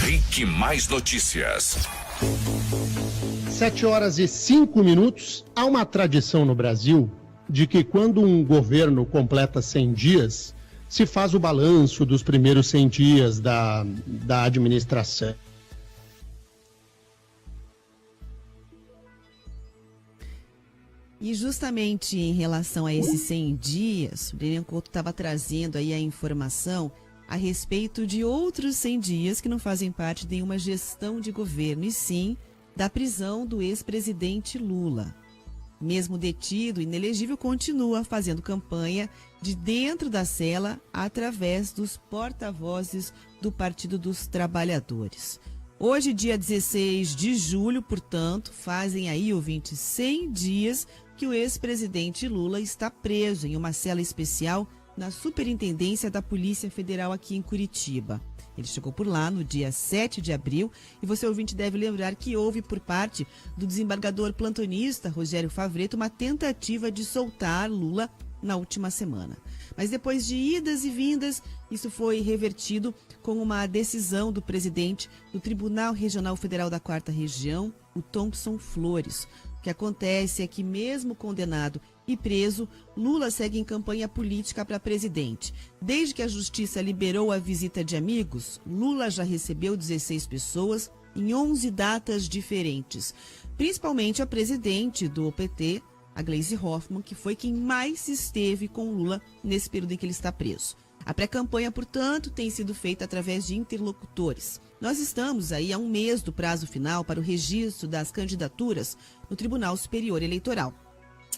Rique Mais Notícias. 7h05. Há uma tradição no Brasil de que quando um governo completa 100 dias, se faz o balanço dos primeiros 100 dias da administração. E justamente em relação a esses 100 dias, o Daniel Couto estava trazendo aí a informação a respeito de outros 100 dias que não fazem parte de nenhuma gestão de governo, e sim da prisão do ex-presidente Lula. Mesmo detido, inelegível, continua fazendo campanha de dentro da cela através dos porta-vozes do Partido dos Trabalhadores. Hoje, dia 16 de julho, portanto, fazem aí, ouvintes, 100 dias que o ex-presidente Lula está preso em uma cela especial na Superintendência da Polícia Federal aqui em Curitiba. Ele chegou por lá no dia 7 de abril e você, ouvinte, deve lembrar que houve por parte do desembargador plantonista Rogério Favretto uma tentativa de soltar Lula na última semana. Mas depois de idas e vindas, isso foi revertido com uma decisão do presidente do Tribunal Regional Federal da 4ª Região, o Thompson Flores. O que acontece é que, mesmo condenado e preso, Lula segue em campanha política para presidente. Desde que a Justiça liberou a visita de amigos, Lula já recebeu 16 pessoas em 11 datas diferentes, principalmente a presidente do PT, a Gleisi Hoffmann, que foi quem mais esteve com Lula nesse período em que ele está preso. A pré-campanha, portanto, tem sido feita através de interlocutores. Nós estamos aí a um mês do prazo final para o registro das candidaturas no Tribunal Superior Eleitoral.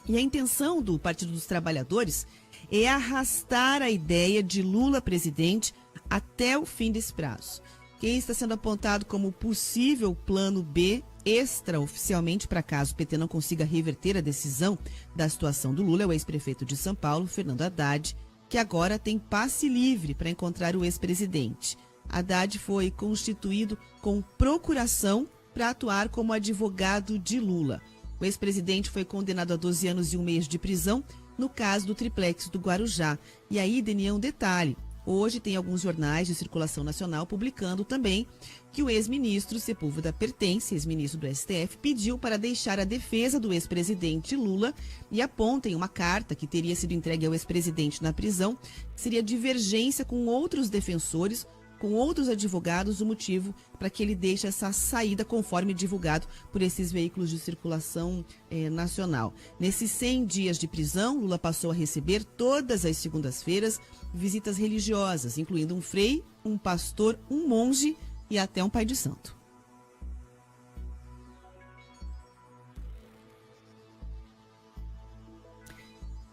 E a intenção do Partido dos Trabalhadores é arrastar a ideia de Lula presidente até o fim desse prazo. Quem está sendo apontado como possível plano B, extraoficialmente, para caso o PT não consiga reverter a decisão da situação do Lula, é o ex-prefeito de São Paulo, Fernando Haddad, que agora tem passe livre para encontrar o ex-presidente. Haddad foi constituído com procuração para atuar como advogado de Lula. O ex-presidente foi condenado a 12 anos e 1 mês de prisão no caso do triplex do Guarujá. E aí, Denião, um detalhe. Hoje tem alguns jornais de circulação nacional publicando também que o ex-ministro Sepúlveda Pertence, ex-ministro do STF, pediu para deixar a defesa do ex-presidente Lula e apontam uma carta que teria sido entregue ao ex-presidente na prisão, que seria divergência com outros defensores, com outros advogados, o motivo para que ele deixe essa saída conforme divulgado por esses veículos de circulação nacional. Nesses 100 dias de prisão, Lula passou a receber todas as segundas-feiras visitas religiosas, incluindo um frei, um pastor, um monge e até um pai de santo.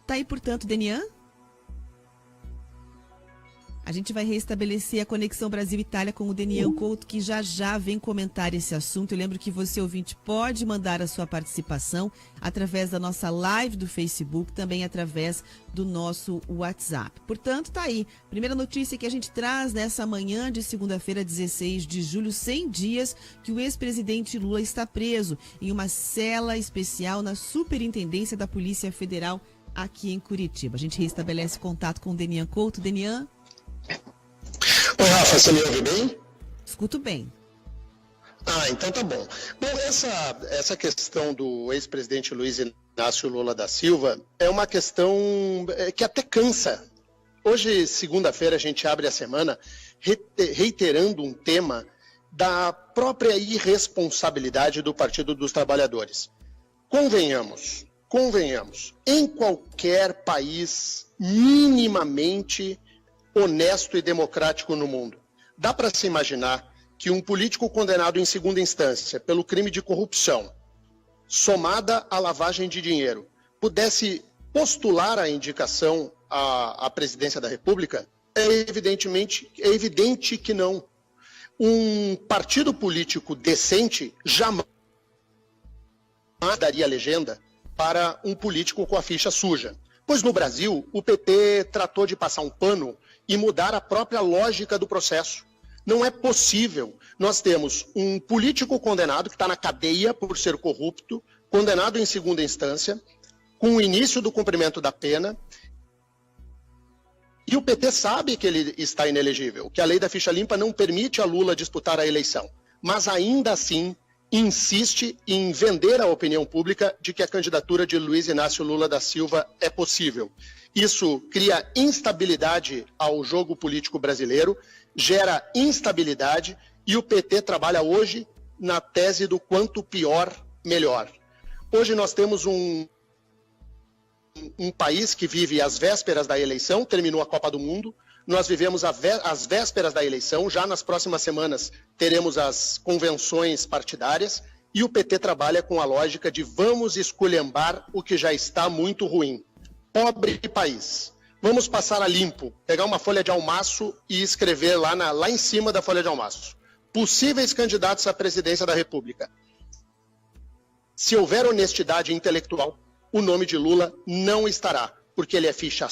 Tá aí, portanto, Denian? A gente vai restabelecer a Conexão Brasil-Itália com o Daniel Couto, que já vem comentar esse assunto. Eu lembro que você, ouvinte, pode mandar a sua participação através da nossa live do Facebook, também através do nosso WhatsApp. Portanto, tá aí. Primeira notícia que a gente traz nessa manhã de segunda-feira, 16 de julho, 100 dias que o ex-presidente Lula está preso em uma cela especial na Superintendência da Polícia Federal aqui em Curitiba. A gente restabelece contato com o Daniel Couto. Daniel? Oi, Rafa, você me ouve bem? Escuto bem. Então tá bom. Bom, essa questão do ex-presidente Luiz Inácio Lula da Silva é uma questão que até cansa. Hoje, segunda-feira, a gente abre a semana reiterando um tema da própria irresponsabilidade do Partido dos Trabalhadores. Convenhamos, em qualquer país minimamente honesto e democrático no mundo, dá para se imaginar que um político condenado em segunda instância pelo crime de corrupção, somada à lavagem de dinheiro, pudesse postular a indicação à presidência da República? É evidente que não. Um partido político decente jamais daria legenda para um político com a ficha suja. Pois no Brasil, o PT tratou de passar um pano e mudar a própria lógica do processo. Não é possível. Nós temos um político condenado que está na cadeia por ser corrupto, condenado em segunda instância, com o início do cumprimento da pena, E o PT sabe que ele está inelegível, que a lei da ficha limpa não permite a Lula disputar a eleição, mas ainda assim insiste em vender à opinião pública de que a candidatura de Luiz Inácio Lula da Silva é possível. Isso cria instabilidade ao jogo político brasileiro, gera instabilidade e o PT trabalha hoje na tese do quanto pior, melhor. Hoje nós temos um país que vive às vésperas da eleição, terminou a Copa do Mundo, nós vivemos às vésperas da eleição, já nas próximas semanas teremos as convenções partidárias e o PT trabalha com a lógica de vamos esculhambar o que já está muito ruim. Pobre país. Vamos passar a limpo, pegar uma folha de almaço e escrever lá em cima da folha de almaço. Possíveis candidatos à presidência da República. Se houver honestidade intelectual, o nome de Lula não estará, porque ele é ficha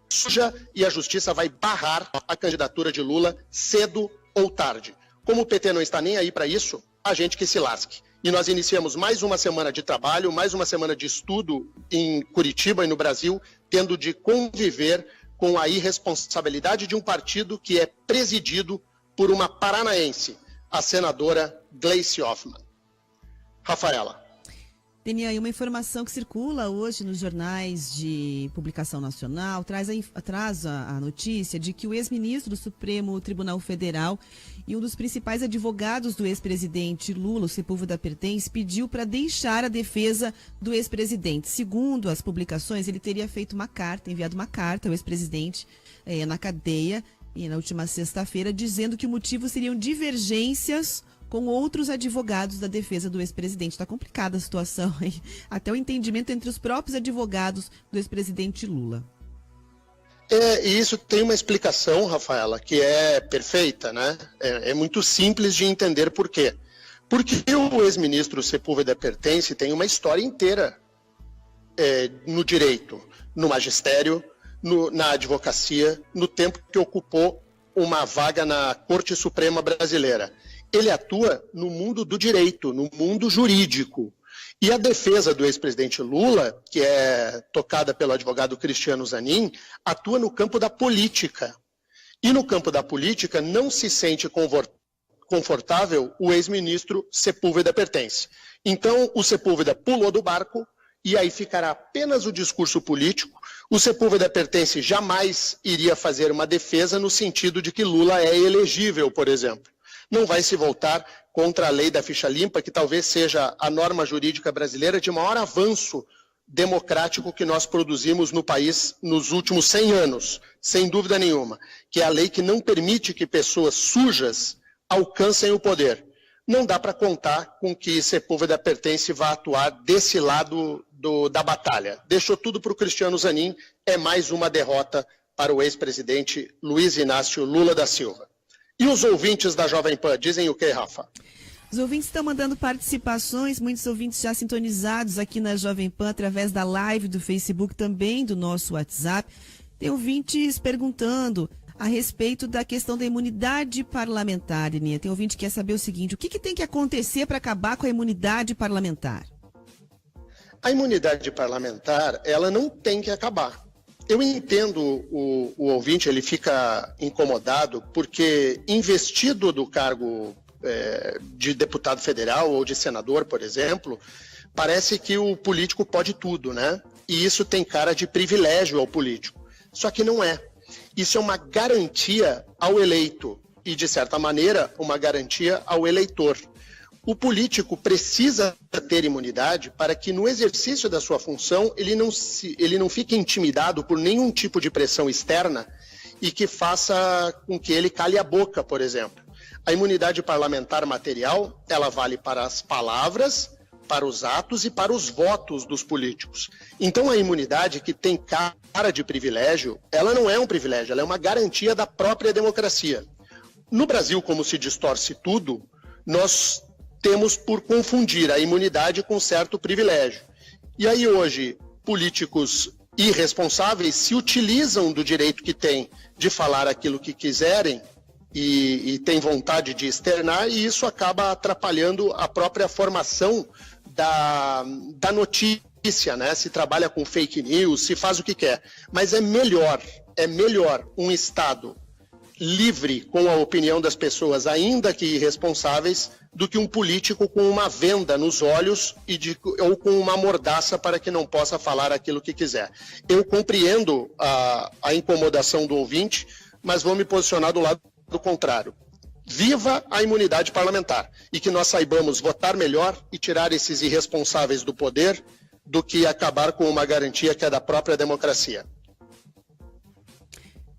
suja e a justiça vai barrar a candidatura de Lula cedo ou tarde. Como o PT não está nem aí para isso, a gente que se lasque. E nós iniciamos mais uma semana de trabalho, mais uma semana de estudo em Curitiba e no Brasil, tendo de conviver com a irresponsabilidade de um partido que é presidido por uma paranaense, a senadora Gleice Hoffmann. Rafaela. Tem aí uma informação que circula hoje nos jornais de publicação nacional, traz a notícia de que o ex-ministro do Supremo Tribunal Federal e um dos principais advogados do ex-presidente Lula, o Sepúlveda Pertence, pediu para deixar a defesa do ex-presidente. Segundo as publicações, ele teria enviado uma carta ao ex-presidente na cadeia e na última sexta-feira, dizendo que o motivo seriam divergências com outros advogados da defesa do ex-presidente. Está complicada a situação, hein? Até o entendimento entre os próprios advogados do ex-presidente Lula. E isso tem uma explicação, Rafaela, que é perfeita, né? É muito simples de entender por quê. Porque o ex-ministro Sepúlveda Pertence tem uma história inteira no direito, no magistério, na advocacia, no tempo que ocupou uma vaga na Corte Suprema Brasileira. Ele atua no mundo do direito, no mundo jurídico. E a defesa do ex-presidente Lula, que é tocada pelo advogado Cristiano Zanin, atua no campo da política. E no campo da política não se sente confortável o ex-ministro Sepúlveda Pertence. Então o Sepúlveda pulou do barco e aí ficará apenas o discurso político. O Sepúlveda Pertence jamais iria fazer uma defesa no sentido de que Lula é elegível, por exemplo. Não vai se voltar contra a lei da ficha limpa, que talvez seja a norma jurídica brasileira de maior avanço democrático que nós produzimos no país nos últimos 100 anos, sem dúvida nenhuma, que é a lei que não permite que pessoas sujas alcancem o poder. Não dá para contar com que Sepúlveda Pertence vá atuar desse lado da batalha. Deixou tudo para o Cristiano Zanin, é mais uma derrota para o ex-presidente Luiz Inácio Lula da Silva. E os ouvintes da Jovem Pan dizem o quê, Rafa? Os ouvintes estão mandando participações, muitos ouvintes já sintonizados aqui na Jovem Pan, através da live do Facebook, também do nosso WhatsApp. Tem ouvintes perguntando a respeito da questão da imunidade parlamentar, Eninha. Tem ouvinte que quer saber o seguinte: o que tem que acontecer para acabar com a imunidade parlamentar? A imunidade parlamentar, ela não tem que acabar. Eu entendo o ouvinte, ele fica incomodado porque investido do cargo de deputado federal ou de senador, por exemplo, parece que o político pode tudo, né? E isso tem cara de privilégio ao político. Só que não é. Isso é uma garantia ao eleito e, de certa maneira, uma garantia ao eleitor. O político precisa ter imunidade para que, no exercício da sua função, ele não fique intimidado por nenhum tipo de pressão externa e que faça com que ele cale a boca, por exemplo. A imunidade parlamentar material, ela vale para as palavras, para os atos e para os votos dos políticos. Então, a imunidade que tem cara de privilégio, ela não é um privilégio, ela é uma garantia da própria democracia. No Brasil, como se distorce tudo, nós temos por confundir a imunidade com certo privilégio. E aí hoje, políticos irresponsáveis se utilizam do direito que têm de falar aquilo que quiserem e têm vontade de externar, e isso acaba atrapalhando a própria formação da notícia milícia, né? Se trabalha com fake news, se faz o que quer. Mas é melhor um Estado livre com a opinião das pessoas, ainda que irresponsáveis, do que um político com uma venda nos olhos ou com uma mordaça para que não possa falar aquilo que quiser. Eu compreendo a incomodação do ouvinte, mas vou me posicionar do lado contrário. Viva a imunidade parlamentar e que nós saibamos votar melhor e tirar esses irresponsáveis do poder do que acabar com uma garantia que é da própria democracia.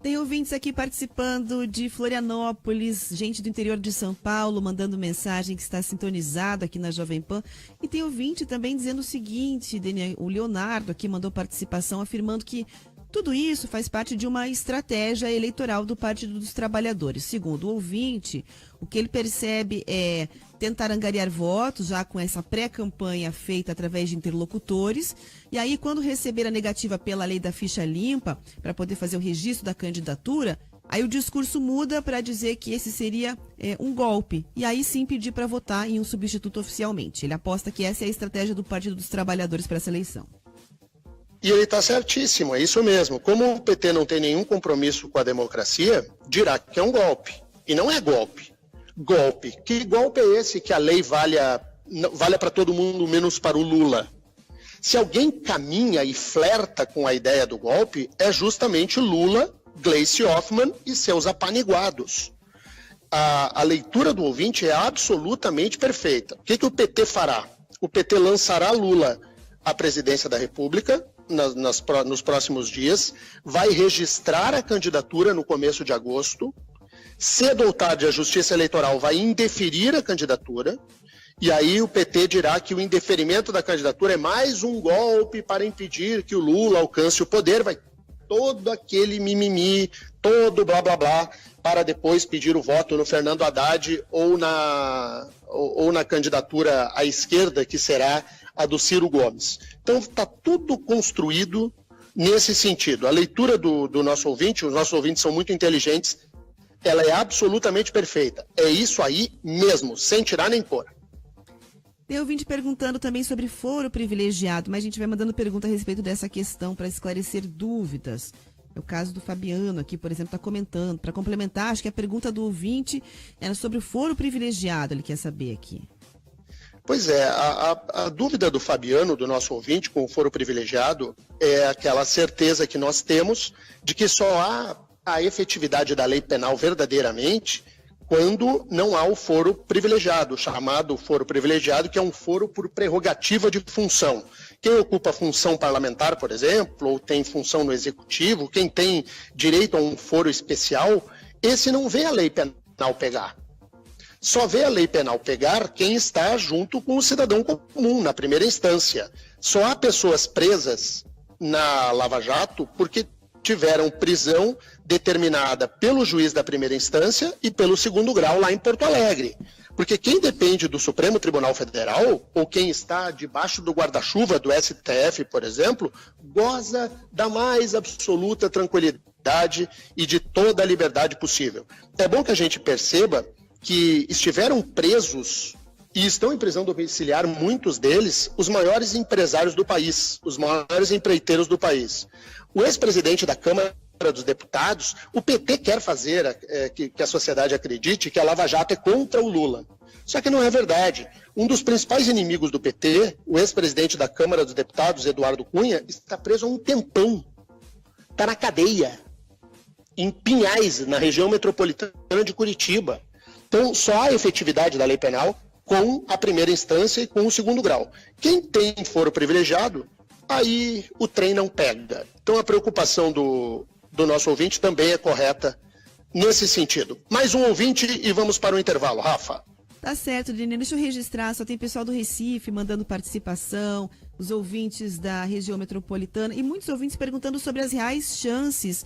Tem ouvintes aqui participando de Florianópolis, gente do interior de São Paulo mandando mensagem que está sintonizado aqui na Jovem Pan. E tem ouvinte também dizendo o seguinte, o Leonardo aqui mandou participação afirmando que tudo isso faz parte de uma estratégia eleitoral do Partido dos Trabalhadores. Segundo o ouvinte, o que ele percebe é tentar angariar votos já com essa pré-campanha feita através de interlocutores. E aí, quando receber a negativa pela lei da ficha limpa, para poder fazer o registro da candidatura, aí o discurso muda para dizer que esse seria um golpe. E aí sim pedir para votar em um substituto oficialmente. Ele aposta que essa é a estratégia do Partido dos Trabalhadores para essa eleição. E ele está certíssimo, é isso mesmo. Como o PT não tem nenhum compromisso com a democracia, dirá que é um golpe. E não é golpe. Golpe. Que golpe é esse que a lei valha para todo mundo, menos para o Lula? Se alguém caminha e flerta com a ideia do golpe, é justamente Lula, Gleice Hoffmann e seus apaniguados. A leitura do ouvinte é absolutamente perfeita. O que o PT fará? O PT lançará Lula à presidência da República nos próximos dias, vai registrar a candidatura no começo de agosto, cedo ou tarde a Justiça Eleitoral vai indeferir a candidatura, e aí o PT dirá que o indeferimento da candidatura é mais um golpe para impedir que o Lula alcance o poder, vai todo aquele mimimi, todo blá blá blá, para depois pedir o voto no Fernando Haddad ou na candidatura à esquerda, que será a do Ciro Gomes. Então está tudo construído nesse sentido. A leitura do nosso ouvinte, os nossos ouvintes são muito inteligentes, ela é absolutamente perfeita. É isso aí mesmo, sem tirar nem pôr. Tem ouvinte perguntando também sobre foro privilegiado, mas a gente vai mandando pergunta a respeito dessa questão para esclarecer dúvidas. É o caso do Fabiano aqui, por exemplo, está comentando. Para complementar, acho que a pergunta do ouvinte era sobre o foro privilegiado, ele quer saber aqui. Pois é, a dúvida do Fabiano, do nosso ouvinte, com o foro privilegiado, é aquela certeza que nós temos de que só há a efetividade da lei penal verdadeiramente quando não há o foro privilegiado, chamado foro privilegiado, que é um foro por prerrogativa de função. Quem ocupa função parlamentar, por exemplo, ou tem função no executivo, quem tem direito a um foro especial, esse não vê a lei penal pegar. Só vê a lei penal pegar quem está junto com o cidadão comum, na primeira instância. Só há pessoas presas na Lava Jato porque tiveram prisão determinada pelo juiz da primeira instância e pelo segundo grau lá em Porto Alegre. Porque quem depende do Supremo Tribunal Federal, ou quem está debaixo do guarda-chuva do STF, por exemplo, goza da mais absoluta tranquilidade e de toda a liberdade possível. É bom que a gente perceba que estiveram presos e estão em prisão domiciliar, muitos deles, os maiores empresários do país, os maiores empreiteiros do país. O ex-presidente da Câmara dos Deputados, o PT quer fazer que a sociedade acredite que a Lava Jato é contra o Lula. Só que não é verdade. Um dos principais inimigos do PT, o ex-presidente da Câmara dos Deputados, Eduardo Cunha, está preso há um tempão. Está na cadeia, em Pinhais, na região metropolitana de Curitiba. Então, só há efetividade da lei penal com a primeira instância e com o segundo grau. Quem tem foro privilegiado, aí o trem não pega. Então, a preocupação do nosso ouvinte também é correta nesse sentido. Mais um ouvinte e vamos para o intervalo. Rafa. Tá certo, Dini. Deixa eu registrar, só tem pessoal do Recife mandando participação, os ouvintes da região metropolitana e muitos ouvintes perguntando sobre as reais chances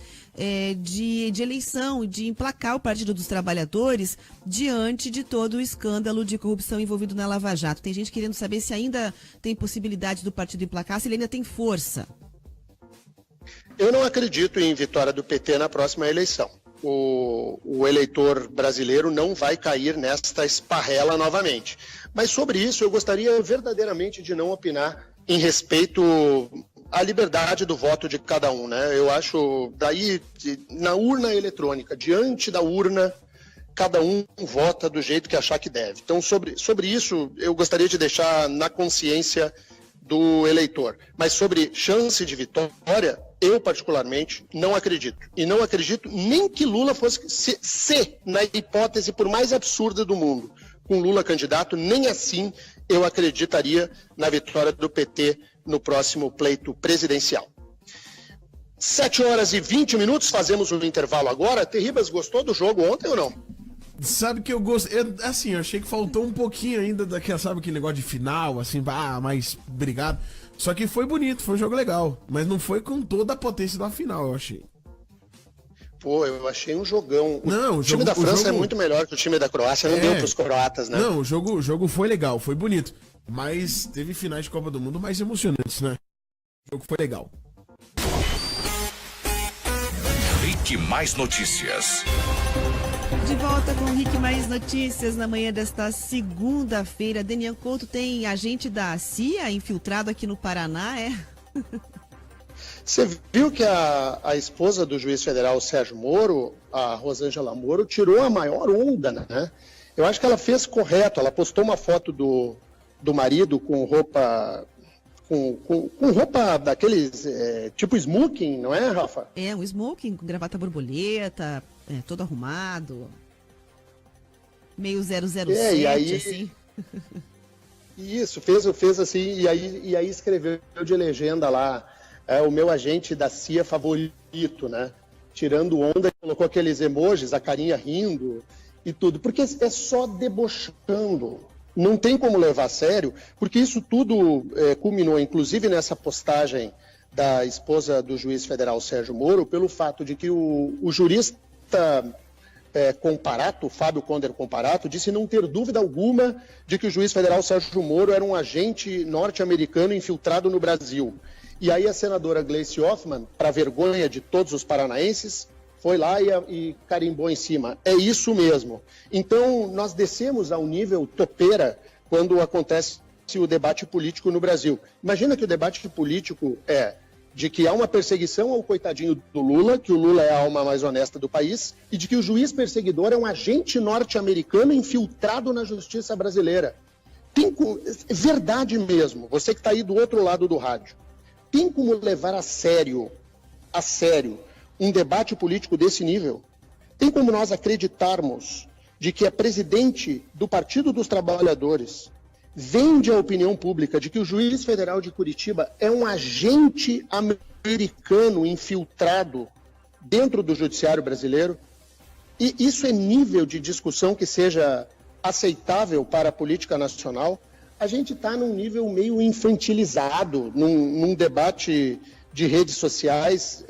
de eleição, de emplacar o Partido dos Trabalhadores diante de todo o escândalo de corrupção envolvido na Lava Jato. Tem gente querendo saber se ainda tem possibilidade do partido emplacar, se ele ainda tem força. Eu não acredito em vitória do PT na próxima eleição. O eleitor brasileiro não vai cair nesta esparrela novamente. Mas sobre isso eu gostaria verdadeiramente de não opinar em respeito à liberdade do voto de cada um, né? Eu acho, daí, na urna eletrônica, diante da urna, cada um vota do jeito que achar que deve. Então, sobre isso, eu gostaria de deixar na consciência do eleitor. Mas sobre chance de vitória, eu particularmente não acredito. E não acredito nem que Lula fosse, se na hipótese por mais absurda do mundo, com Lula candidato, nem assim eu acreditaria na vitória do PT no próximo pleito presidencial. 7h20, fazemos um intervalo agora. Terribas, gostou do jogo ontem ou não? Sabe que eu gosto. Assim, eu achei que faltou um pouquinho ainda daquela, sabe, aquele negócio de final, assim, mais obrigado. Só que foi bonito, foi um jogo legal. Mas não foi com toda a potência da final, eu achei. Pô, eu achei um jogão. Não, o time da França é muito melhor que o time da Croácia, não deu pros croatas, né? Não, o jogo foi legal, foi bonito. Mas teve finais de Copa do Mundo mais emocionantes, né? O jogo foi legal. Rick Mais Notícias. De volta com o Rick Mais Notícias na manhã desta segunda-feira. Daniel Couto, tem agente da CIA infiltrado aqui no Paraná, é? Você viu que a esposa do juiz federal Sérgio Moro, a Rosângela Moro, tirou a maior onda, né? Eu acho que ela fez correto, ela postou uma foto do marido com roupa... Com roupa daqueles, tipo smoking, não é, Rafa? É, um smoking com gravata borboleta, todo arrumado, meio 007, e aí, assim. Isso, fez assim, e aí escreveu de legenda lá, o meu agente da CIA favorito, né? Tirando onda, colocou aqueles emojis, a carinha rindo e tudo, porque é só debochando. Não tem como levar a sério, porque isso tudo culminou, inclusive, nessa postagem da esposa do juiz federal Sérgio Moro, pelo fato de que o jurista Comparato, Fábio Conder Comparato, disse não ter dúvida alguma de que o juiz federal Sérgio Moro era um agente norte-americano infiltrado no Brasil. E aí a senadora Gleice Hoffmann, para vergonha de todos os paranaenses, foi lá e carimbou em cima. É isso mesmo. Então, nós descemos ao nível topeira quando acontece o debate político no Brasil. Imagina que o debate político é de que há uma perseguição ao coitadinho do Lula, que o Lula é a alma mais honesta do país, e de que o juiz perseguidor é um agente norte-americano infiltrado na justiça brasileira. Verdade mesmo, você que está aí do outro lado do rádio, tem como levar a sério, um debate político desse nível? Tem como nós acreditarmos de que a presidente do Partido dos Trabalhadores vende à opinião pública de que o juiz federal de Curitiba é um agente americano infiltrado dentro do judiciário brasileiro? E isso é nível de discussão que seja aceitável para a política nacional? A gente está num nível meio infantilizado, num debate de redes sociais,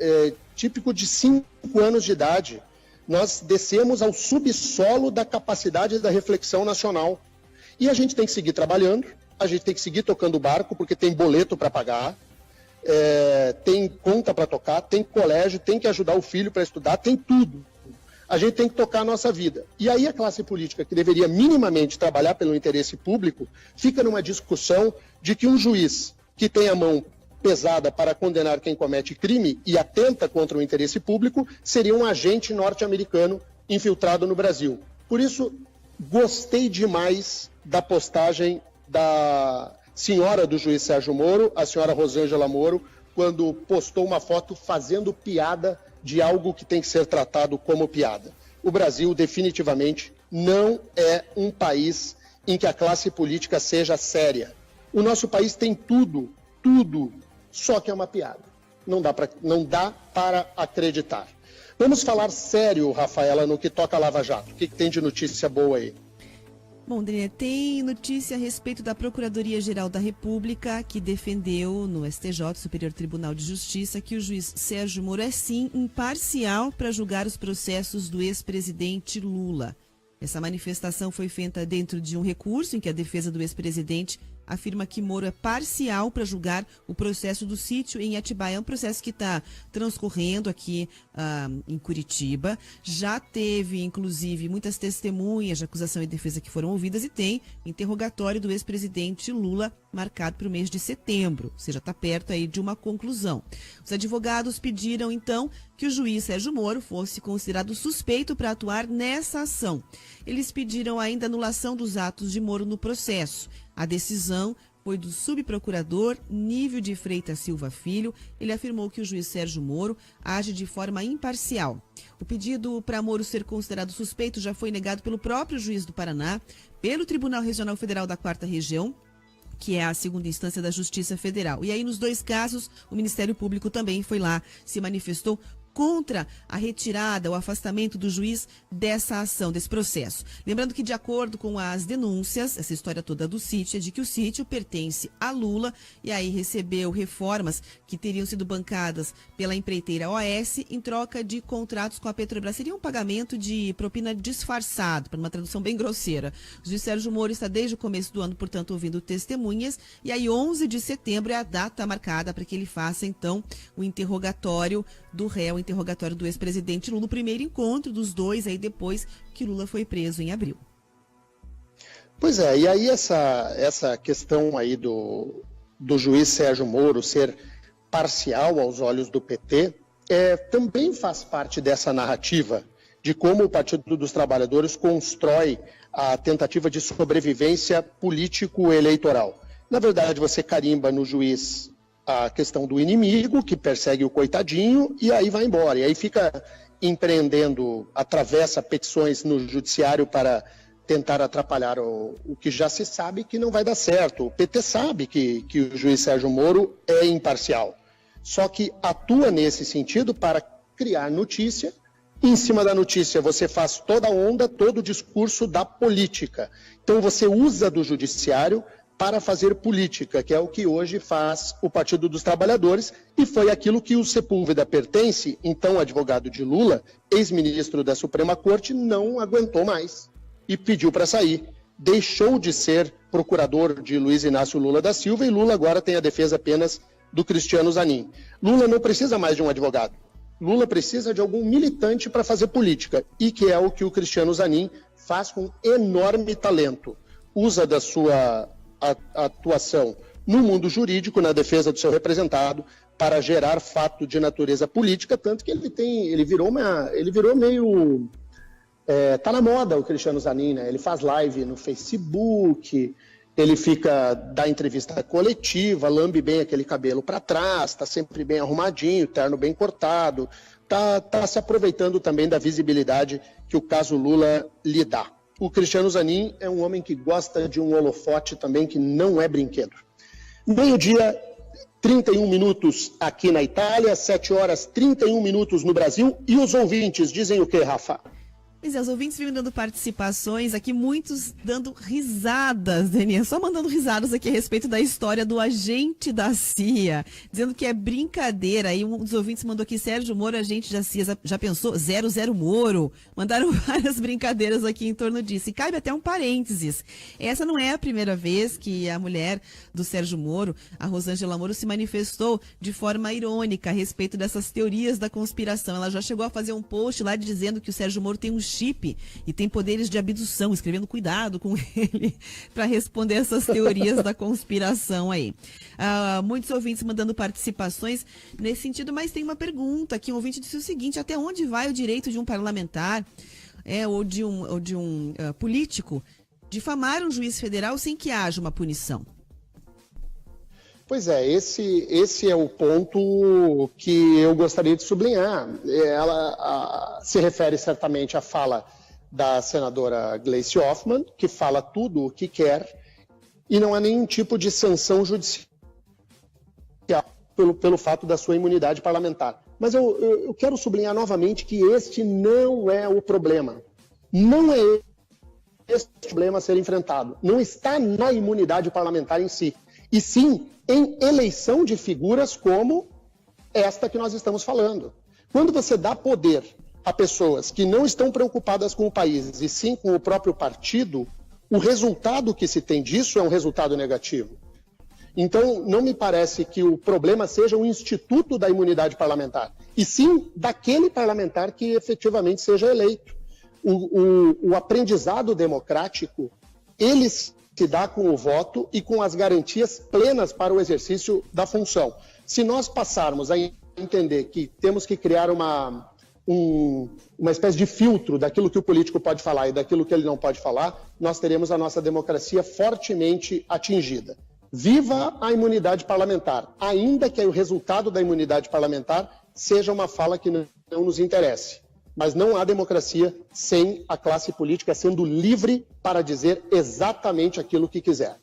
típico de 5 anos de idade. Nós descemos ao subsolo da capacidade da reflexão nacional. E a gente tem que seguir trabalhando, a gente tem que seguir tocando o barco, porque tem boleto para pagar, tem conta para tocar, tem colégio, tem que ajudar o filho para estudar, tem tudo. A gente tem que tocar a nossa vida. E aí a classe política, que deveria minimamente trabalhar pelo interesse público, fica numa discussão de que um juiz que tem a mão pesada para condenar quem comete crime e atenta contra o interesse público seria um agente norte-americano infiltrado no Brasil. Por isso, gostei demais da postagem da senhora do juiz Sérgio Moro, a senhora Rosângela Moro, quando postou uma foto fazendo piada de algo que tem que ser tratado como piada. O Brasil definitivamente não é um país em que a classe política seja séria. O nosso país tem tudo, só que é uma piada. Não dá para acreditar. Vamos falar sério, Rafaela, no que toca a Lava Jato. O que tem de notícia boa aí? Bom, Daniel, tem notícia a respeito da Procuradoria-Geral da República, que defendeu no STJ, Superior Tribunal de Justiça, que o juiz Sérgio Moro é sim imparcial para julgar os processos do ex-presidente Lula. Essa manifestação foi feita dentro de um recurso em que a defesa do ex-presidente afirma que Moro é parcial para julgar o processo do sítio em Atibaia. É um processo que está transcorrendo aqui em Curitiba. Já teve, inclusive, muitas testemunhas de acusação e defesa que foram ouvidas e tem interrogatório do ex-presidente Lula marcado para o mês de setembro, ou seja, está perto aí de uma conclusão. Os advogados pediram, então, que o juiz Sérgio Moro fosse considerado suspeito para atuar nessa ação. Eles pediram ainda anulação dos atos de Moro no processo. A decisão foi do subprocurador Nívio de Freitas Silva Filho. Ele afirmou que o juiz Sérgio Moro age de forma imparcial. O pedido para Moro ser considerado suspeito já foi negado pelo próprio juiz do Paraná, pelo Tribunal Regional Federal da 4ª Região, que é a segunda instância da Justiça Federal. E aí, nos dois casos, o Ministério Público também foi lá, se manifestou contra a retirada, o afastamento do juiz dessa ação, desse processo. Lembrando que, de acordo com as denúncias, essa história toda do sítio é de que o sítio pertence a Lula e aí recebeu reformas que teriam sido bancadas pela empreiteira OAS em troca de contratos com a Petrobras. Seria um pagamento de propina disfarçado, para uma tradução bem grosseira. O juiz Sérgio Moro está desde o começo do ano, portanto, ouvindo testemunhas, e aí 11 de setembro é a data marcada para que ele faça, então, o interrogatório do réu, o interrogatório do ex-presidente Lula, o primeiro encontro dos dois, aí depois que Lula foi preso em abril. Pois é, e aí essa questão aí do juiz Sérgio Moro ser parcial aos olhos do PT, também faz parte dessa narrativa de como o Partido dos Trabalhadores constrói a tentativa de sobrevivência político-eleitoral. Na verdade, você carimba no juiz a questão do inimigo, que persegue o coitadinho, e aí vai embora. E aí fica empreendendo, atravessa petições no judiciário para tentar atrapalhar o que já se sabe que não vai dar certo. O PT sabe que o juiz Sérgio Moro é imparcial, só que atua nesse sentido para criar notícia. Em cima da notícia você faz toda a onda, todo o discurso da política. Então você usa do judiciário para fazer política, que é o que hoje faz o Partido dos Trabalhadores, e foi aquilo que o Sepúlveda Pertence, então advogado de Lula, ex-ministro da Suprema Corte, não aguentou mais e pediu para sair. Deixou de ser procurador de Luiz Inácio Lula da Silva e Lula agora tem a defesa apenas do Cristiano Zanin. Lula não precisa mais de um advogado. Lula precisa de algum militante para fazer política, e que é o que o Cristiano Zanin faz com enorme talento. Usa da sua atuação no mundo jurídico, na defesa do seu representado, para gerar fato de natureza política, tanto que ele virou meio... tá na moda o Cristiano Zanin, né? Ele faz live no Facebook, ele dá entrevista coletiva, lambe bem aquele cabelo para trás, está sempre bem arrumadinho, terno bem cortado, tá se aproveitando também da visibilidade que o caso Lula lhe dá. O Cristiano Zanin é um homem que gosta de um holofote também, que não é brinquedo. Meio-dia, 31 minutos aqui na Itália, 7 horas 31 minutos no Brasil. E os ouvintes dizem o quê, Rafa? Pois é, os ouvintes vêm dando participações aqui, muitos dando risadas, Deninha, só mandando risadas aqui a respeito da história do agente da CIA, dizendo que é brincadeira. Aí um dos ouvintes mandou aqui, Sérgio Moro, agente da CIA, já pensou? 00 Moro. Mandaram várias brincadeiras aqui em torno disso. E cabe até um parênteses. Essa não é a primeira vez que a mulher do Sérgio Moro, a Rosângela Moro, se manifestou de forma irônica a respeito dessas teorias da conspiração. Ela já chegou a fazer um post lá dizendo que o Sérgio Moro tem um chip e tem poderes de abdução, escrevendo cuidado com ele para responder essas teorias da conspiração aí. Muitos ouvintes mandando participações nesse sentido, mas tem uma pergunta aqui, um ouvinte disse o seguinte: até onde vai o direito de um parlamentar ou de um político difamar um juiz federal sem que haja uma punição? Pois é, esse é o ponto que eu gostaria de sublinhar. Ela se refere certamente à fala da senadora Gleice Hoffmann, que fala tudo o que quer, e não há nenhum tipo de sanção judicial pelo fato da sua imunidade parlamentar. Mas eu quero sublinhar novamente que este não é o problema. Não é esse o problema a ser enfrentado. Não está na imunidade parlamentar em si, e sim em eleição de figuras como esta que nós estamos falando. Quando você dá poder a pessoas que não estão preocupadas com o país e sim com o próprio partido, o resultado que se tem disso é um resultado negativo. Então, não me parece que o problema seja o instituto da imunidade parlamentar, e sim daquele parlamentar que efetivamente seja eleito. O aprendizado democrático, ele se se dá com o voto e com as garantias plenas para o exercício da função. Se nós passarmos a entender que temos que criar uma espécie de filtro daquilo que o político pode falar e daquilo que ele não pode falar, nós teremos a nossa democracia fortemente atingida. Viva a imunidade parlamentar, ainda que o resultado da imunidade parlamentar seja uma fala que não nos interesse. Mas não há democracia sem a classe política sendo livre para dizer exatamente aquilo que quiser.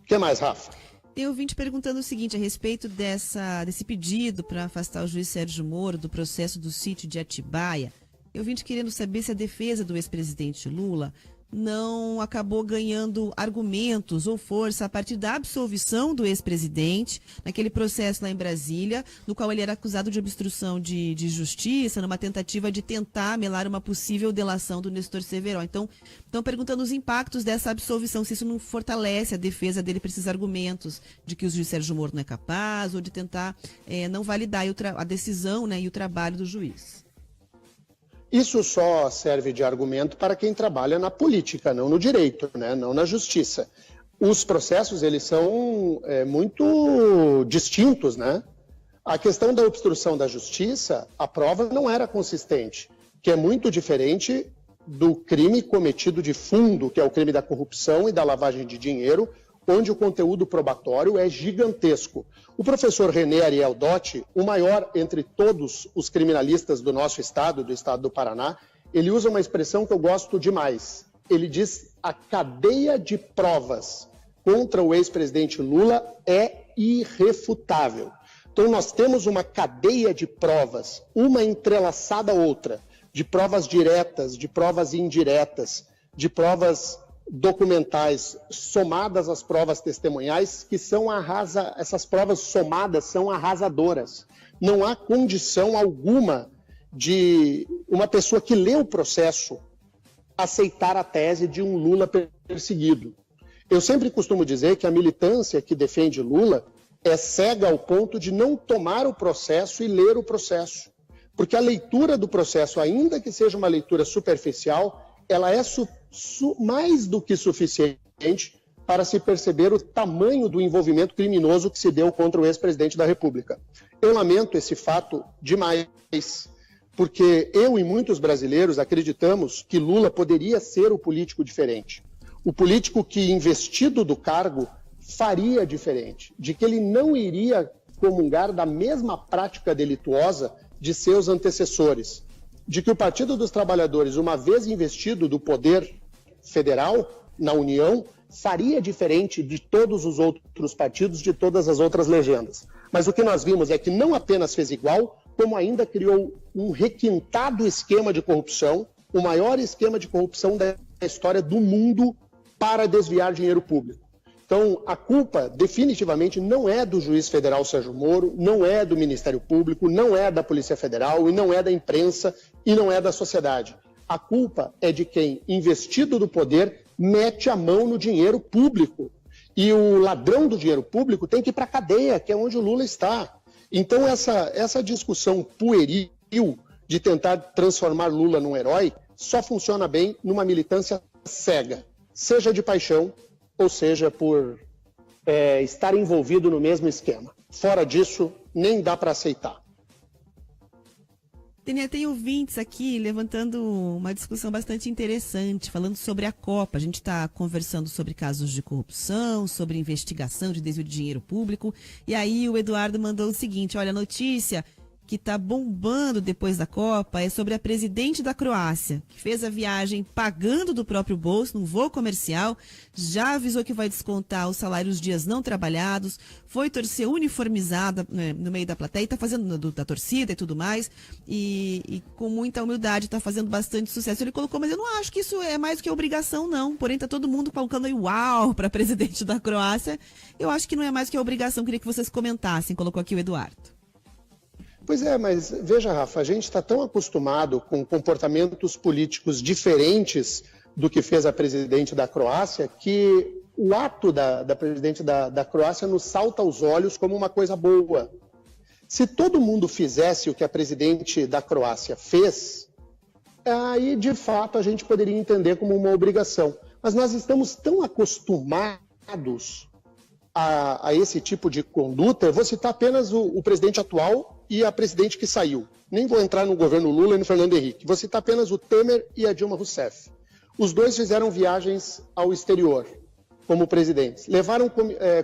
O que mais, Rafa? Tem ouvinte perguntando o seguinte, a respeito desse pedido para afastar o juiz Sérgio Moro do processo do sítio de Atibaia. Tem ouvinte querendo saber se a defesa do ex-presidente Lula não acabou ganhando argumentos ou força a partir da absolvição do ex-presidente naquele processo lá em Brasília, no qual ele era acusado de obstrução de justiça, numa tentativa de tentar melar uma possível delação do Nestor Severo. Então, estão perguntando os impactos dessa absolvição, se isso não fortalece a defesa dele para esses argumentos de que o juiz Sérgio Moro não é capaz ou de tentar não validar a decisão, né, e o trabalho do juiz. Isso só serve de argumento para quem trabalha na política, não no direito, né? Não na justiça. Os processos, eles são muito distintos, né? A questão da obstrução da justiça, a prova não era consistente, que é muito diferente do crime cometido de fundo, que é o crime da corrupção e da lavagem de dinheiro, onde o conteúdo probatório é gigantesco. O professor René Ariel Dotti, o maior entre todos os criminalistas do nosso estado, do estado do Paraná, ele usa uma expressão que eu gosto demais. Ele diz: a cadeia de provas contra o ex-presidente Lula é irrefutável. Então nós temos uma cadeia de provas, uma entrelaçada à outra, de provas diretas, de provas indiretas, de provas documentais somadas às provas testemunhais, que são essas provas somadas são arrasadoras. Não há condição alguma de uma pessoa que lê o processo aceitar a tese de um Lula perseguido. Eu sempre costumo dizer que a militância que defende Lula é cega ao ponto de não tomar o processo e ler o processo. Porque a leitura do processo, ainda que seja uma leitura superficial, ela é mais do que suficiente para se perceber o tamanho do envolvimento criminoso que se deu contra o ex-presidente da República. Eu lamento esse fato demais, porque eu e muitos brasileiros acreditamos que Lula poderia ser o político diferente. O político que, investido do cargo, faria diferente, de que ele não iria comungar da mesma prática delituosa de seus antecessores, de que o Partido dos Trabalhadores, uma vez investido do poder federal na União, faria diferente de todos os outros partidos, de todas as outras legendas. Mas o que nós vimos é que não apenas fez igual, como ainda criou um requintado esquema de corrupção, o maior esquema de corrupção da história do mundo para desviar dinheiro público. Então, a culpa definitivamente não é do juiz federal Sérgio Moro, não é do Ministério Público, não é da Polícia Federal, e não é da imprensa, e não é da sociedade. A culpa é de quem, investido do poder, mete a mão no dinheiro público. E o ladrão do dinheiro público tem que ir para a cadeia, que é onde o Lula está. Então, essa discussão pueril de tentar transformar Lula num herói só funciona bem numa militância cega, seja de paixão, ou seja por estar envolvido no mesmo esquema. Fora disso, nem dá para aceitar. Tênia, tem ouvintes aqui levantando uma discussão bastante interessante, falando sobre a Copa. A gente está conversando sobre casos de corrupção, sobre investigação de desvio de dinheiro público. E aí o Eduardo mandou o seguinte: olha, a notícia que está bombando depois da Copa é sobre a presidente da Croácia, que fez a viagem pagando do próprio bolso, num voo comercial, já avisou que vai descontar os salários dias não trabalhados, foi torcer uniformizada, né, no meio da plateia, está fazendo da torcida e tudo mais, e com muita humildade está fazendo bastante sucesso. Ele colocou, mas eu não acho que isso é mais do que obrigação, não. Porém, está todo mundo colocando aí uau para a presidente da Croácia. Eu acho que não é mais do que obrigação. Queria que vocês comentassem, colocou aqui o Eduardo. Pois é, mas veja, Rafa, a gente está tão acostumado com comportamentos políticos diferentes do que fez a presidente da Croácia, que o ato da presidente da Croácia nos salta aos olhos como uma coisa boa. Se todo mundo fizesse o que a presidente da Croácia fez, aí de fato a gente poderia entender como uma obrigação. Mas nós estamos tão acostumados a esse tipo de conduta. Eu vou citar apenas o presidente atual e a presidente que saiu. Nem vou entrar no governo Lula e no Fernando Henrique. Vou citar apenas o Temer e a Dilma Rousseff. Os dois fizeram viagens ao exterior como presidentes. Levaram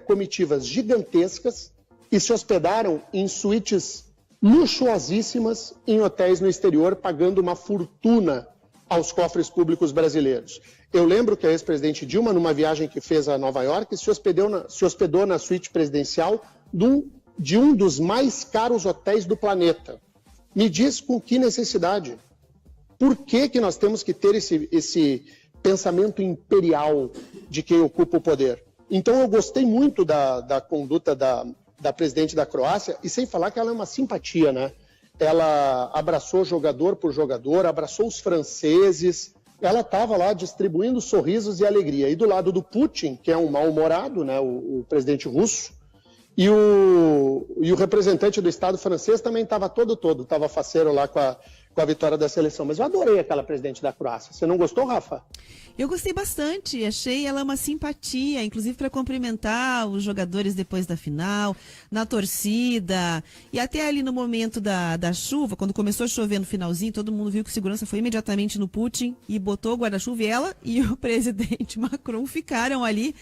comitivas gigantescas e se hospedaram em suítes luxuosíssimas em hotéis no exterior, pagando uma fortuna aos cofres públicos brasileiros. Eu lembro que a ex-presidente Dilma, numa viagem que fez a Nova York, se hospedou na suíte presidencial de um dos mais caros hotéis do planeta. Me diz com que necessidade? Por que nós temos que ter esse pensamento imperial de quem ocupa o poder? Então eu gostei muito da conduta da presidente da Croácia, e sem falar que ela é uma simpatia, né? Ela abraçou jogador por jogador, abraçou os franceses, ela estava lá distribuindo sorrisos e alegria. E do lado do Putin, que é um mal-humorado, né, o presidente russo, e o representante do Estado francês também estava estava faceiro lá com a vitória da seleção. Mas eu adorei aquela presidente da Croácia. Você não gostou, Rafa? Eu gostei bastante, achei ela uma simpatia, inclusive para cumprimentar os jogadores depois da final, na torcida, e até ali no momento da chuva, quando começou a chover no finalzinho, todo mundo viu que o segurança foi imediatamente no Putin e botou o guarda-chuva, e ela e o presidente Macron ficaram ali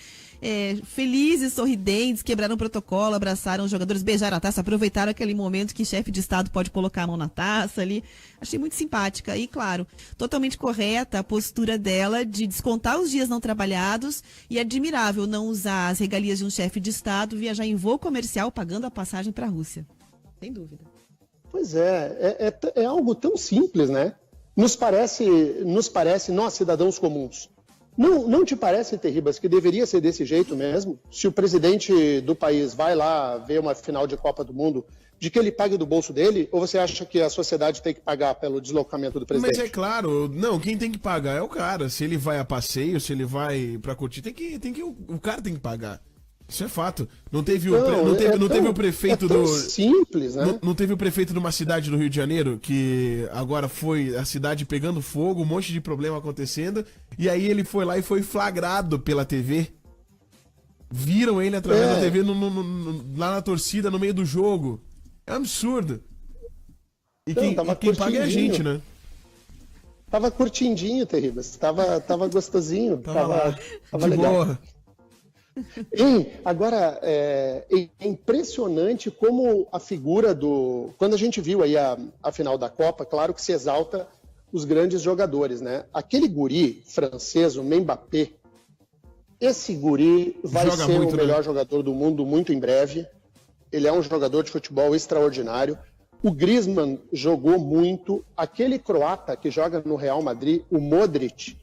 felizes, sorridentes, quebraram o protocolo, abraçaram os jogadores, beijaram a taça, aproveitaram aquele momento que chefe de Estado pode colocar a mão na taça ali. Achei muito simpática e, claro, totalmente correta a postura dela de descontar os dias não trabalhados, e admirável não usar as regalias de um chefe de Estado, viajar em voo comercial pagando a passagem para a Rússia. Sem dúvida. Pois é algo tão simples, né? Nos parece nós, cidadãos comuns. Não te parece, Terribas, que deveria ser desse jeito mesmo? Se o presidente do país vai lá ver uma final de Copa do Mundo, de que ele pague do bolso dele? Ou você acha que a sociedade tem que pagar pelo deslocamento do presidente? Mas é claro, não, quem tem que pagar é o cara. Se ele vai a passeio, se ele vai pra curtir, o cara tem que pagar. Isso é fato. Não teve o prefeito do... simples, né? Não teve o prefeito de uma cidade do Rio de Janeiro, que agora foi a cidade pegando fogo, um monte de problema acontecendo, e aí ele foi lá e foi flagrado pela TV. Viram ele através da TV lá na torcida, no meio do jogo. É um absurdo. E quem paga é a gente, né? Tava curtindinho, Terribas. Tava gostosinho. Tava de legal. boa. Agora, é impressionante como a figura do... Quando a gente viu aí a final da Copa, claro que se exalta os grandes jogadores, né? Aquele guri francês, o Mbappé, esse guri vai ser o melhor jogador do mundo muito em breve. Ele é um jogador de futebol extraordinário. O Griezmann jogou muito. Aquele croata que joga no Real Madrid, o Modric,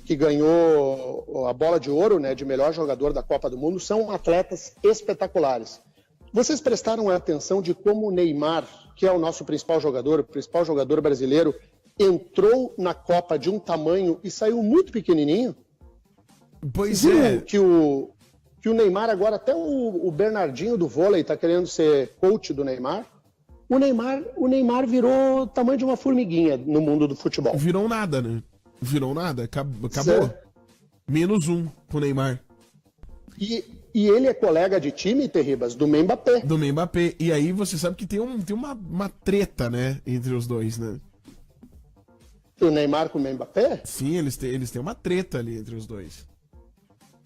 que ganhou a bola de ouro, né, de melhor jogador da Copa do Mundo, são atletas espetaculares. Vocês prestaram atenção de como o Neymar, que é o nosso principal jogador, o principal jogador brasileiro, entrou na Copa de um tamanho e saiu muito pequenininho? Pois é. Que o Neymar agora, até o Bernardinho do vôlei está querendo ser coach do Neymar. O Neymar virou o tamanho de uma formiguinha no mundo do futebol. Virou nada, né? Virou nada, acabou. Certo. -1 pro Neymar. E ele é colega de time, Terribas, do Mbappé. Do Mbappé. E aí você sabe que tem uma treta, né, entre os dois, né? O Neymar com o Mbappé? Sim, eles têm uma treta ali entre os dois.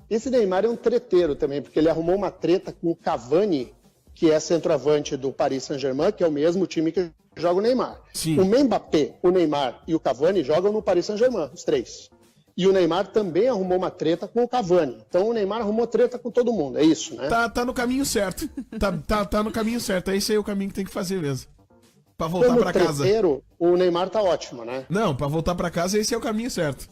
Esse Neymar é um treteiro também, porque ele arrumou uma treta com o Cavani, que é centroavante do Paris Saint-Germain, que é o mesmo time que joga o Neymar. Sim. O Mbappé, o Neymar e o Cavani jogam no Paris Saint-Germain, os três. E o Neymar também arrumou uma treta com o Cavani. Então o Neymar arrumou treta com todo mundo, é isso, né? Tá no caminho certo. Tá no caminho certo. Esse aí é o caminho que tem que fazer mesmo. Pra voltar pra casa. O Neymar tá ótimo, né? Não, pra voltar pra casa esse é o caminho certo.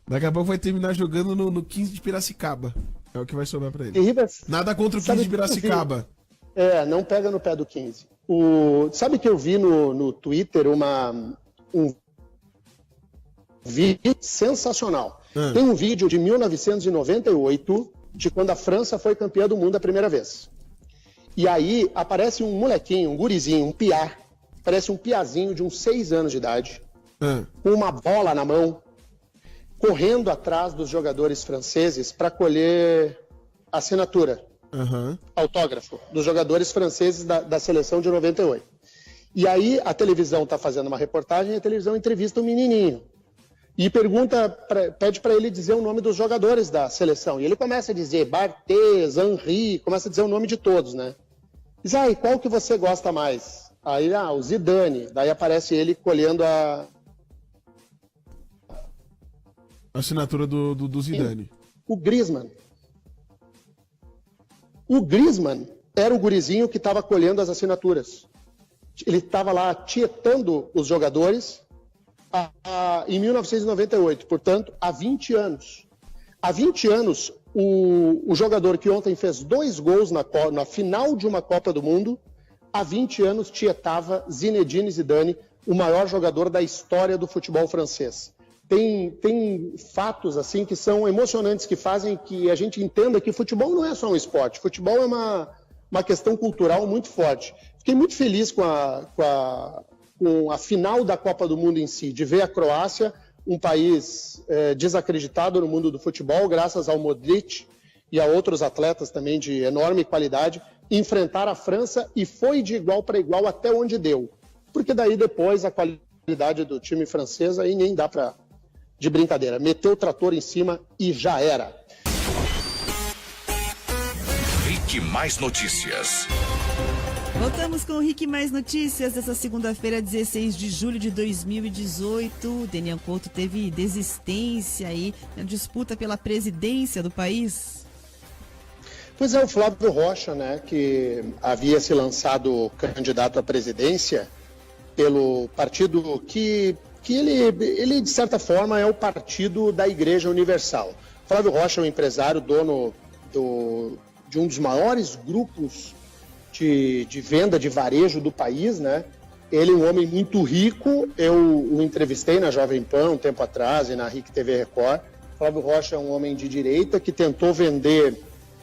Daqui a pouco vai terminar jogando no 15 de Piracicaba. É o que vai sobrar pra ele. Nada contra o 15 de Piracicaba. Não pega no pé do 15. Sabe que eu vi no Twitter um vídeo sensacional. Tem um vídeo de 1998, de quando a França foi campeã do mundo a primeira vez. E aí aparece um molequinho, um gurizinho, um piá. Parece um piazinho de uns 6 anos de idade, com uma bola na mão. correndo atrás dos jogadores franceses para colher assinatura, autógrafo, dos jogadores franceses da seleção de 98. E aí a televisão está fazendo uma reportagem e a televisão entrevista um menininho. E pede para ele dizer o nome dos jogadores da seleção. E ele começa a dizer Barthez, Henry, começa a dizer o nome de todos, né? Diz, e qual que você gosta mais? Aí, o Zidane. Daí aparece ele colhendo a assinatura do Zidane. O Griezmann. O Griezmann era o gurizinho que estava colhendo as assinaturas. Ele estava lá tietando os jogadores em 1998, portanto, há 20 anos. Há 20 anos, o jogador que ontem fez 2 gols na final de uma Copa do Mundo, há 20 anos tietava Zinedine Zidane, o maior jogador da história do futebol francês. Tem fatos assim que são emocionantes, que fazem que a gente entenda que futebol não é só um esporte, futebol é uma questão cultural muito forte. Fiquei muito feliz com a final da Copa do Mundo em si, de ver a Croácia, um país desacreditado no mundo do futebol, graças ao Modric e a outros atletas também de enorme qualidade, enfrentar a França e foi de igual para igual até onde deu. Porque daí depois a qualidade do time francês aí nem dá para de brincadeira. Meteu o trator em cima e já era. Rick Mais Notícias. Voltamos com o Rick Mais Notícias dessa segunda-feira, 16 de julho de 2018. Daniel Couto teve desistência aí na disputa pela presidência do país. Pois é, o Flávio Rocha, né, que havia se lançado candidato à presidência pelo partido que ele, de certa forma, é o partido da Igreja Universal. Flávio Rocha é um empresário, dono de um dos maiores grupos de venda de varejo do país, né? Ele é um homem muito rico, eu o entrevistei na Jovem Pan um tempo atrás e na RIC TV Record. Flávio Rocha é um homem de direita que tentou vender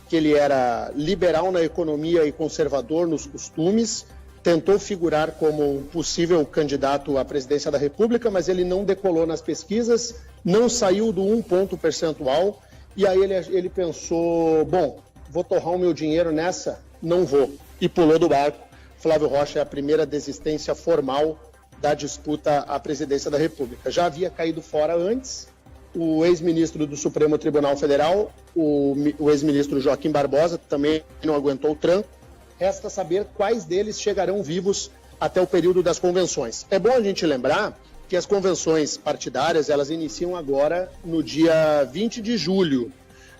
que ele era liberal na economia e conservador nos costumes, tentou figurar como um possível candidato à presidência da República, mas ele não decolou nas pesquisas, não saiu do 1 ponto percentual, e aí ele pensou, bom, vou torrar o meu dinheiro nessa? Não vou. E pulou do barco. Flávio Rocha é a primeira desistência formal da disputa à presidência da República. Já havia caído fora antes o ex-ministro do Supremo Tribunal Federal, o ex-ministro Joaquim Barbosa, também não aguentou o tranco. Resta saber quais deles chegarão vivos até o período das convenções. É bom a gente lembrar que as convenções partidárias, elas iniciam agora no dia 20 de julho.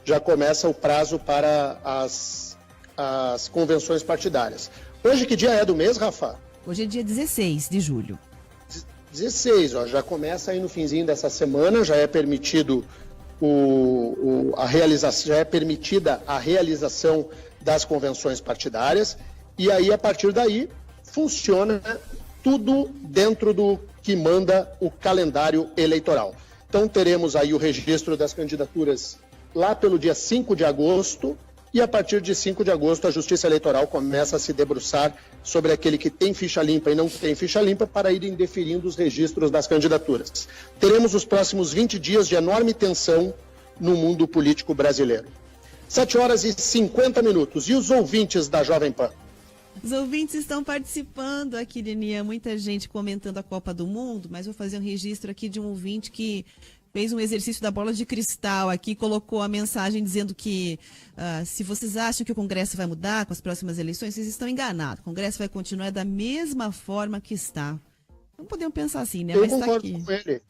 Já começa o prazo para as convenções partidárias. Hoje, que dia é do mês, Rafa? Hoje é dia 16 de julho. 16, já começa aí no finzinho dessa semana, já é permitido já é permitida a realização das convenções partidárias, e aí, a partir daí, funciona tudo dentro do que manda o calendário eleitoral. Então, teremos aí o registro das candidaturas lá pelo dia 5 de agosto, e a partir de 5 de agosto a Justiça Eleitoral começa a se debruçar sobre aquele que tem ficha limpa e não tem ficha limpa para irem deferindo os registros das candidaturas. Teremos os próximos 20 dias de enorme tensão no mundo político brasileiro. 7h50. E os ouvintes da Jovem Pan? Os ouvintes estão participando aqui, Denia, muita gente comentando a Copa do Mundo, mas vou fazer um registro aqui de um ouvinte que fez um exercício da bola de cristal aqui, colocou a mensagem dizendo que se vocês acham que o Congresso vai mudar com as próximas eleições, vocês estão enganados. O Congresso vai continuar da mesma forma que está. Não podemos pensar assim, né? Eu concordo com ele.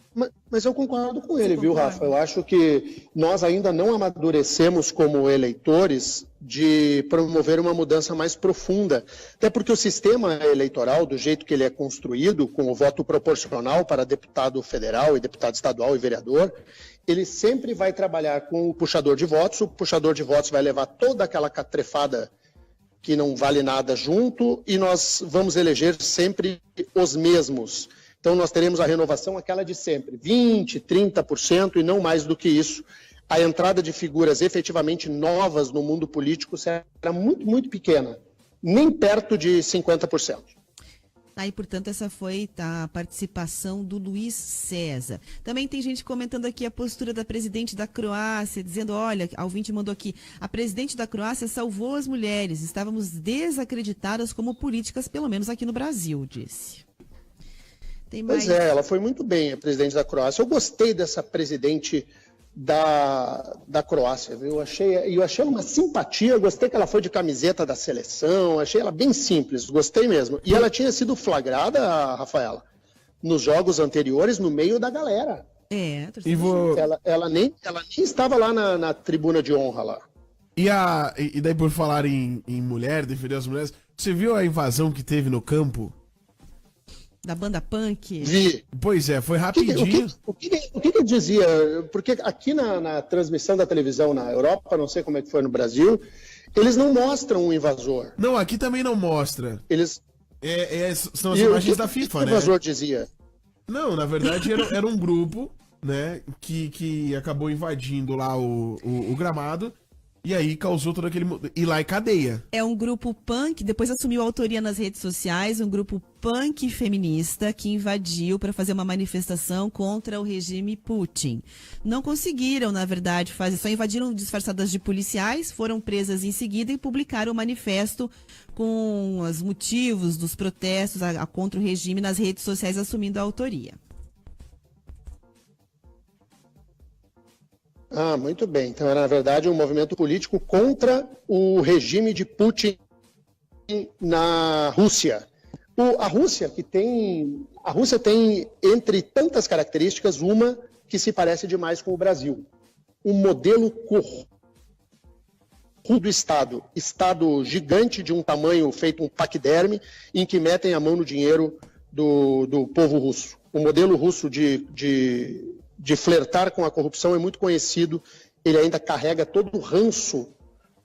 Mas eu concordo com ele, viu, Rafa? Eu acho que nós ainda não amadurecemos como eleitores de promover uma mudança mais profunda. Até porque o sistema eleitoral, do jeito que ele é construído, com o voto proporcional para deputado federal e deputado estadual e vereador, ele sempre vai trabalhar com o puxador de votos. O puxador de votos vai levar toda aquela catrefada que não vale nada junto, e nós vamos eleger sempre os mesmos. Então nós teremos a renovação aquela de sempre, 20%, 30% e não mais do que isso. A entrada de figuras efetivamente novas no mundo político será muito, muito pequena, nem perto de 50%. Aí, portanto, essa foi a participação do Luiz César. Também tem gente comentando aqui a postura da presidente da Croácia, dizendo, olha, a ouvinte mandou aqui, a presidente da Croácia salvou as mulheres, estávamos desacreditadas como políticas, pelo menos aqui no Brasil, disse. Tem mais... Pois é, ela foi muito bem, a presidente da Croácia. Eu gostei dessa presidente da Croácia, viu? Eu achei uma simpatia, gostei que ela foi de camiseta da seleção, achei ela bem simples, gostei mesmo. E ela tinha sido flagrada, Rafaela, nos jogos anteriores, no meio da galera. Ela nem estava lá na tribuna de honra lá. E daí, por falar em mulher, defender as mulheres, você viu a invasão que teve no campo? Da banda punk? Vi. Pois é, foi rapidinho. O que dizia? Porque aqui na transmissão da televisão na Europa, não sei como é que foi no Brasil, eles não mostram o invasor. Não, aqui também não mostra. Eles... são as imagens da FIFA, né? O que o invasor dizia? Não, na verdade era um grupo, né, que acabou invadindo lá o gramado. E aí causou todo aquele... E lá é cadeia. É um grupo punk, depois assumiu a autoria nas redes sociais, um grupo punk feminista que invadiu para fazer uma manifestação contra o regime Putin. Não conseguiram, na verdade, fazer, só invadiram disfarçadas de policiais, foram presas em seguida e publicaram um manifesto com os motivos dos protestos contra o regime nas redes sociais, assumindo a autoria. Ah, muito bem. Então, era, na verdade, um movimento político contra o regime de Putin na Rússia. A Rússia tem, entre tantas características, uma que se parece demais com o Brasil. Um modelo corrupto do Estado gigante de um tamanho feito um paquiderme, em que metem a mão no dinheiro do povo russo. O modelo russo de flertar com a corrupção é muito conhecido, ele ainda carrega todo o ranço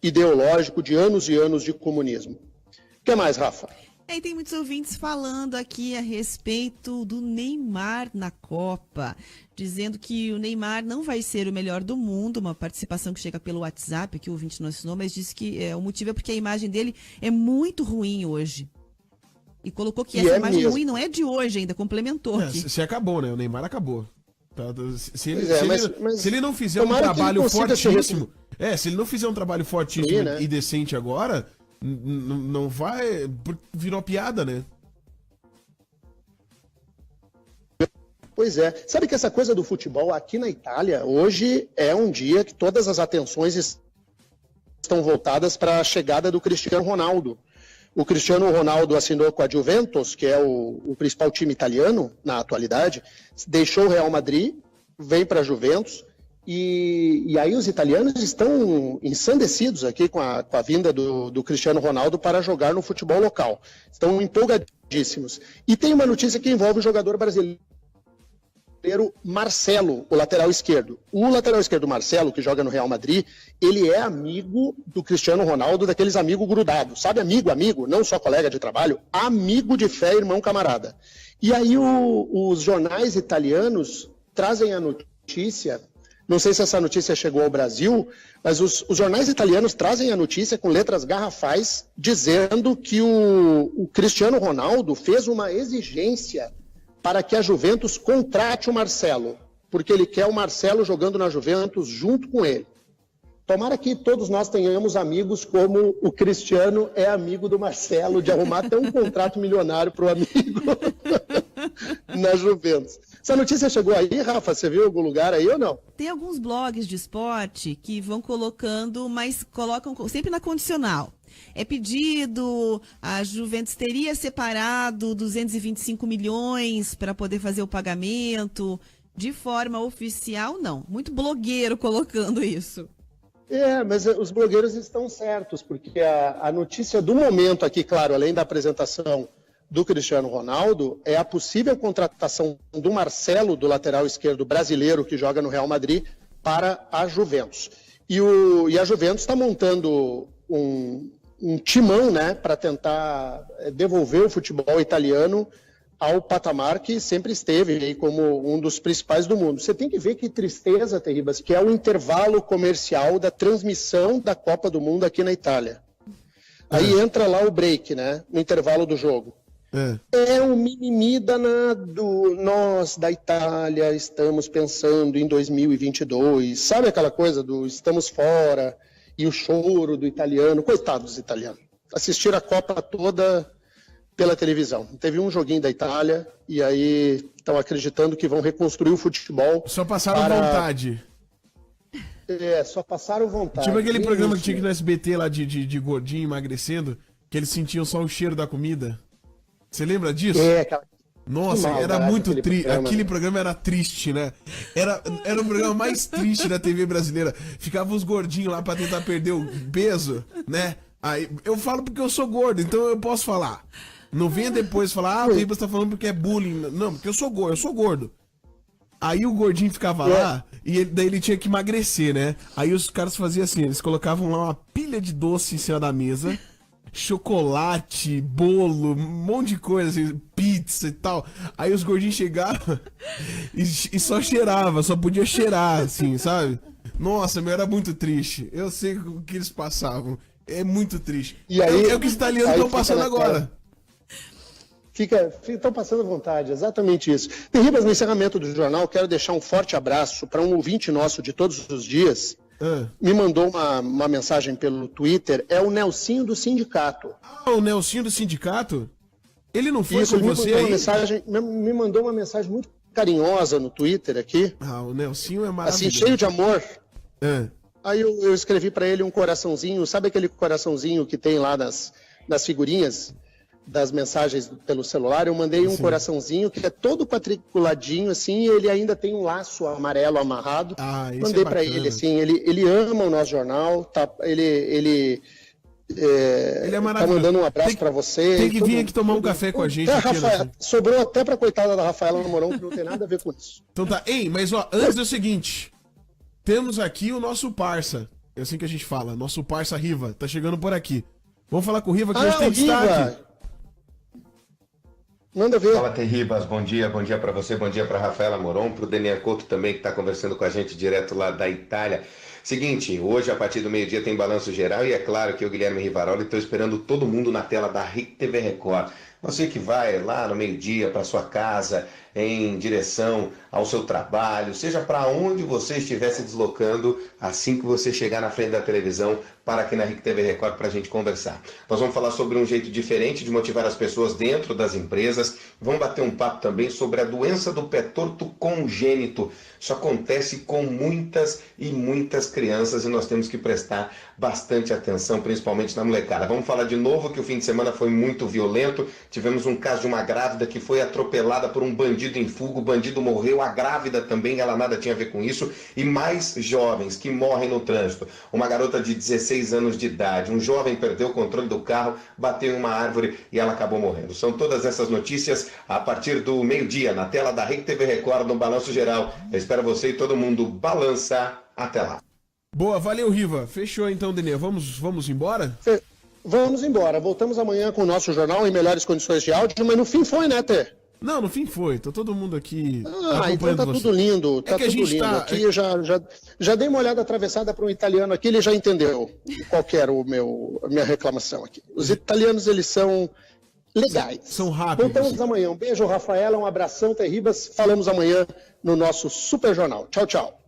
ideológico de anos e anos de comunismo. O que mais, Rafa? E tem muitos ouvintes falando aqui a respeito do Neymar na Copa, dizendo que o Neymar não vai ser o melhor do mundo, uma participação que chega pelo WhatsApp, que o ouvinte não assinou, mas disse que o motivo é porque a imagem dele é muito ruim hoje. E colocou que essa imagem ruim não é de hoje ainda, complementou aqui. Se acabou, né? O Neymar acabou. Se ele não fizer um tomara que ele trabalho consiga fortíssimo. Se ele não fizer um trabalho fortíssimo Sim, né? e decente agora, não vai. Virou piada, né? Pois é. Sabe que essa coisa do futebol aqui na Itália, hoje é um dia que todas as atenções estão voltadas para a chegada do Cristiano Ronaldo. O Cristiano Ronaldo assinou com a Juventus, que é o principal time italiano na atualidade, deixou o Real Madrid, vem para a Juventus, e aí os italianos estão ensandecidos aqui com a vinda do Cristiano Ronaldo para jogar no futebol local. Estão empolgadíssimos. E tem uma notícia que envolve o jogador brasileiro Marcelo, o lateral esquerdo. O lateral esquerdo Marcelo, que joga no Real Madrid, ele é amigo do Cristiano Ronaldo, daqueles amigos grudados. Sabe, amigo, não só colega de trabalho, amigo de fé, irmão, camarada. E aí os jornais italianos trazem a notícia, não sei se essa notícia chegou ao Brasil, mas os jornais italianos trazem a notícia com letras garrafais, dizendo que o Cristiano Ronaldo fez uma exigência para que a Juventus contrate o Marcelo, porque ele quer o Marcelo jogando na Juventus junto com ele. Tomara que todos nós tenhamos amigos como o Cristiano é amigo do Marcelo, de arrumar até um contrato milionário para o amigo na Juventus. Essa notícia chegou aí, Rafa? Você viu em algum lugar aí ou não? Tem alguns blogs de esporte que vão colocando, mas colocam sempre na condicional. É pedido, a Juventus teria separado 225 milhões para poder fazer o pagamento. De forma oficial, não. Muito blogueiro colocando isso. Mas os blogueiros estão certos, porque a notícia do momento aqui, claro, além da apresentação do Cristiano Ronaldo, é a possível contratação do Marcelo, do lateral esquerdo brasileiro que joga no Real Madrid, para a Juventus. E a Juventus está montando um timão, né, para tentar devolver o futebol italiano ao patamar que sempre esteve aí como um dos principais do mundo. Você tem que ver que tristeza, Terribas, que é o intervalo comercial da transmissão da Copa do Mundo aqui na Itália. Aí entra lá o break, né, no intervalo do jogo. É um mimimi danado. Nós, da Itália, estamos pensando em 2022. Sabe aquela coisa do estamos fora e o choro do italiano? Coitado dos italianos. Assistiram a Copa toda pela televisão. Teve um joguinho da Itália e aí estão acreditando que vão reconstruir o futebol. Só passaram vontade. Só passaram vontade. Tipo aquele programa que tinha aqui no SBT lá de gordinho emagrecendo, que eles sentiam só o cheiro da comida. Você lembra disso? Aquela... Nossa, era muito triste. Aquele programa era triste, né? Era o programa mais triste da TV brasileira. Ficavam os gordinhos lá pra tentar perder o peso, né? Aí, eu falo porque eu sou gordo, então eu posso falar. Não venha depois falar, o Ribas tá falando porque é bullying. Não, porque eu sou gordo. Aí o gordinho ficava lá e daí ele tinha que emagrecer, né? Aí os caras faziam assim, eles colocavam lá uma pilha de doce em cima da mesa, chocolate, bolo, um monte de coisa, assim, pizza e tal. Aí os gordinhos chegavam e só cheirava, só podia cheirar, assim, sabe? Nossa, meu, era muito triste. Eu sei o que eles passavam. É muito triste. E aí, é o que os italianos estão passando agora. Estão passando à vontade, exatamente isso. Ribas, no encerramento do jornal, quero deixar um forte abraço para um ouvinte nosso de todos os dias. Me mandou uma mensagem pelo Twitter, é o Nelsinho do Sindicato. Ah, o Nelsinho do Sindicato? Ele não foi isso, com você aí? Me mandou uma mensagem muito carinhosa no Twitter aqui. Ah, o Nelsinho é maravilhoso. Assim, cheio de amor. Aí eu escrevi para ele um coraçãozinho, sabe aquele coraçãozinho que tem lá nas figurinhas das mensagens pelo celular? Eu mandei um coraçãozinho que é todo quadriculadinho, assim, e ele ainda tem um laço amarelo amarrado. Mandei para ele, assim, ele ama o nosso jornal, tá, ele é maravilhoso. Tá mandando um abraço para você. Tem que vir aqui tomar um café com a gente. Sobrou até pra coitada da Rafaela Mourão, que não tem nada a ver com isso. Então tá, mas ó, antes é o seguinte, temos aqui o nosso parça, é assim que a gente fala, nosso parça Riva, tá chegando por aqui. Vamos falar com o Riva que hoje tem destaque. Manda ver. Fala, Terribas, bom dia para você, bom dia para Rafaela Moron, para o Daniel Couto também, que está conversando com a gente direto lá da Itália. Seguinte, hoje a partir do meio-dia tem balanço geral e é claro que eu, Guilherme Rivaroli, estou esperando todo mundo na tela da RIC TV Record. Você que vai lá no meio-dia para sua casa, em direção ao seu trabalho, seja para onde você estiver se deslocando, assim que você chegar na frente da televisão, para aqui na RIC TV Record para a gente conversar. Nós vamos falar sobre um jeito diferente de motivar as pessoas dentro das empresas, vamos bater um papo também sobre a doença do pé torto congênito. Isso acontece com muitas e muitas crianças e nós temos que prestar bastante atenção, principalmente na molecada. Vamos falar de novo que o fim de semana foi muito violento. Tivemos um caso de uma grávida que foi atropelada por um bandido em fuga. O bandido morreu, a grávida também, ela nada tinha a ver com isso. E mais jovens que morrem no trânsito. Uma garota de 16 anos de idade, um jovem perdeu o controle do carro, bateu em uma árvore e ela acabou morrendo. São todas essas notícias a partir do meio-dia, na tela da RIC TV Record, no Balanço Geral. Eu espero você e todo mundo balançar. Até lá. Boa, valeu, Riva. Fechou então, Denê. Vamos embora? Vamos embora. Voltamos amanhã com o nosso jornal em melhores condições de áudio, mas no fim foi, né, Tê? Não, no fim foi. Tá todo mundo aqui então tá tudo lindo. Tá tudo lindo. Aqui eu já dei uma olhada atravessada para um italiano aqui, ele já entendeu qual que era a minha reclamação aqui. Os italianos, eles são legais. São rápidos. Voltamos amanhã. Um beijo, Rafaela, um abração, Terribas. Falamos amanhã no nosso Super Jornal. Tchau, tchau.